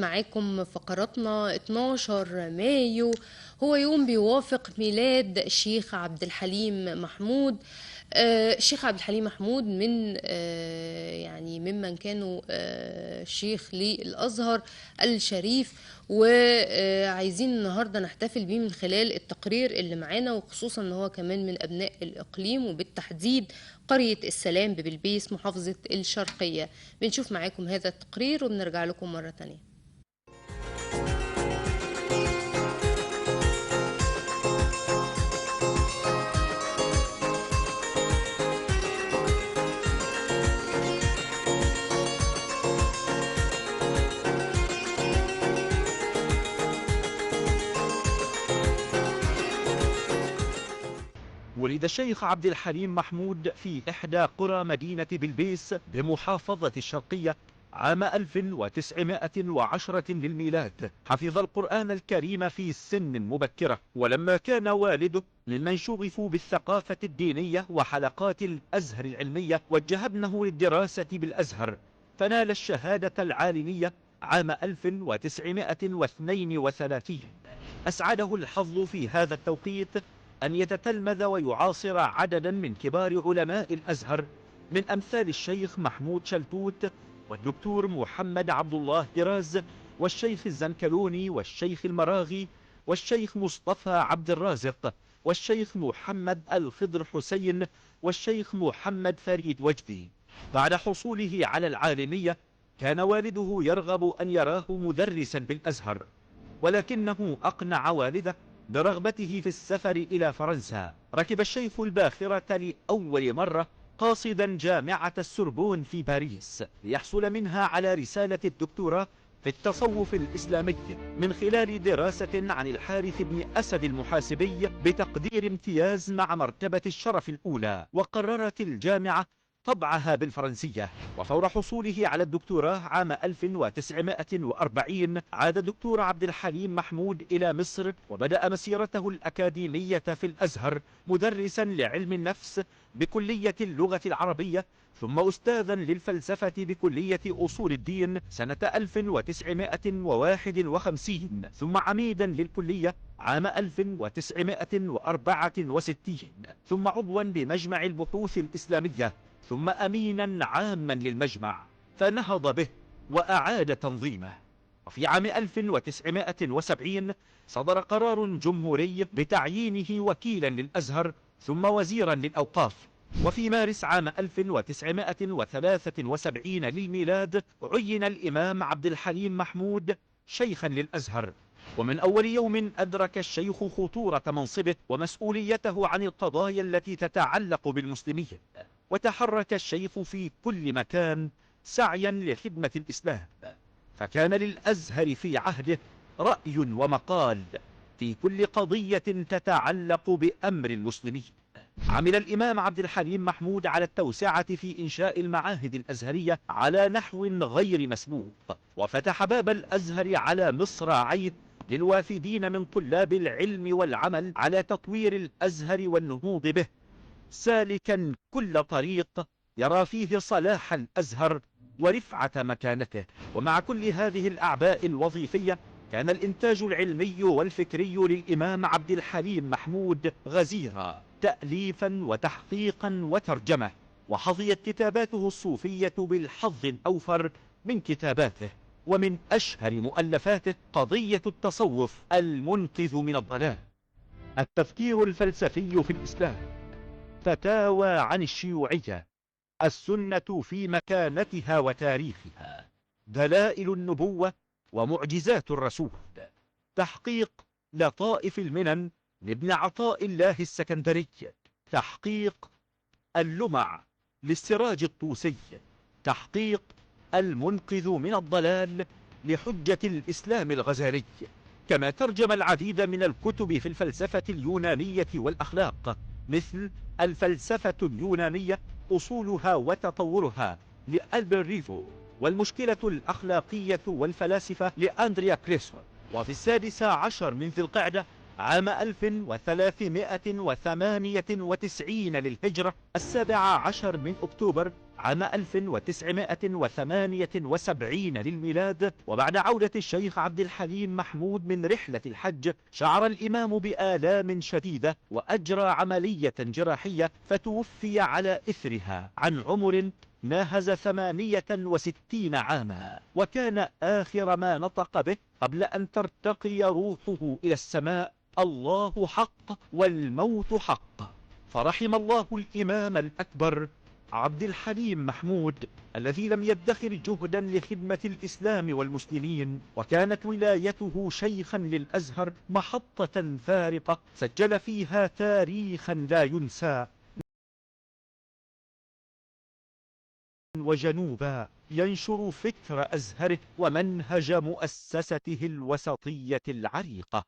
معاكم فقراتنا 12 مايو. هو يوم بيوافق ميلاد الشيخ عبد الحليم محمود. الشيخ عبد الحليم محمود من يعني ممن كانوا شيخ للأزهر الشريف، وعايزين النهارده نحتفل بيه من خلال التقرير اللي معانا، وخصوصا ان هو كمان من ابناء الاقليم وبالتحديد قرية السلام ببلبيس محافظة الشرقية. بنشوف معاكم هذا التقرير وبنرجع لكم مرة تانية. ولد الشيخ عبد الحليم محمود في إحدى قرى مدينة بلبيس بمحافظة الشرقية عام 1910 للميلاد. حفظ القرآن الكريم في سن مبكرة، ولما كان والده ممن شغفوا بالثقافة الدينية وحلقات الأزهر العلمية وجه ابنه للدراسة بالأزهر، فنال الشهادة العالمية عام 1932. أسعده الحظ في هذا التوقيت أن يتتلمذ ويعاصر عددا من كبار علماء الأزهر، من أمثال الشيخ محمود شلتوت والدكتور محمد عبد الله دراز والشيخ الزنكلوني والشيخ المراغي والشيخ مصطفى عبد الرازق والشيخ محمد الخضر حسين والشيخ محمد فريد وجدي. بعد حصوله على العالمية كان والده يرغب أن يراه مدرسا بالأزهر، ولكنه أقنع والده برغبته في السفر إلى فرنسا. ركب الشيخ الباخرة لأول مرة قاصدا جامعة السوربون في باريس ليحصل منها على رسالة الدكتوراه في التصوف الإسلامي من خلال دراسة عن الحارث بن أسد المحاسبي بتقدير امتياز مع مرتبة الشرف الأولى. وقررت الجامعة طبعها بالفرنسية، وفور حصوله على الدكتوراه عام 1940 عاد دكتور عبد الحليم محمود إلى مصر، وبدأ مسيرته الأكاديمية في الأزهر مدرسا لعلم النفس بكلية اللغة العربية، ثم أستاذا للفلسفة بكلية أصول الدين سنة 1951، ثم عميدا للكلية عام 1964، ثم عضوا بمجمع البحوث الإسلامية، ثم أمينا عاما للمجمع، فنهض به وأعاد تنظيمه. وفي عام 1970 صدر قرار جمهوري بتعيينه وكيلا للأزهر ثم وزيرا للأوقاف. وفي مارس عام 1973 للميلاد عين الإمام عبد الحليم محمود شيخا للأزهر، ومن أول يوم أدرك الشيخ خطورة منصبه ومسؤوليته عن القضايا التي تتعلق بالمسلمين، وتحرك الشيخ في كل مكان سعيا لخدمة الإسلام، فكان للأزهر في عهده رأي ومقال في كل قضية تتعلق بأمر المسلمين. عمل الإمام عبد الحليم محمود على التوسعة في إنشاء المعاهد الأزهرية على نحو غير مسبوق، وفتح باب الأزهر على مصراعيه للوافدين من طلاب العلم والعمل على تطوير الأزهر والنهوض به، سالكا كل طريق يرى فيه صلاح الأزهر ورفعة مكانته. ومع كل هذه الأعباء الوظيفية كان الإنتاج العلمي والفكري للإمام عبد الحليم محمود غزيرا تأليفا وتحقيقا وترجمة، وحظيت كتاباته الصوفية بالحظ الأوفر من كتاباته، ومن أشهر مؤلفاته قضية التصوف المنقذ من الضلال، التفكير الفلسفي في الإسلام، فتاوى عن الشيوعية، السنة في مكانتها وتاريخها، دلائل النبوة ومعجزات الرسول، تحقيق لطائف المنن لابن عطاء الله السكندري، تحقيق اللمع للسراج الطوسي، تحقيق المنقذ من الضلال لحجة الإسلام الغزالي. كما ترجم العديد من الكتب في الفلسفة اليونانية والأخلاق، مثل الفلسفة اليونانية أصولها وتطورها لألبريفو، والمشكلة الأخلاقية والفلاسفة لأندريا كريسو. وفي 16 من ذي القعدة عام 1398 للهجرة، 17 من أكتوبر عام 1978 للميلاد. وبعد عودة الشيخ عبد الحليم محمود من رحلة الحج شعر الإمام بآلام شديدة وأجرى عملية جراحية فتوفي على إثرها عن عمر ناهز 68 عاما، وكان آخر ما نطق به قبل أن ترتقي روحه إلى السماء: الله حق والموت حق. فرحم الله الإمام الأكبر عبد الحليم محمود الذي لم يدخر جهدا لخدمة الإسلام والمسلمين، وكانت ولايته شيخا للأزهر محطة فارقة سجل فيها تاريخا لا ينسى، وجنوبا ينشر فكر أزهره ومنهج مؤسسته الوسطية العريقة.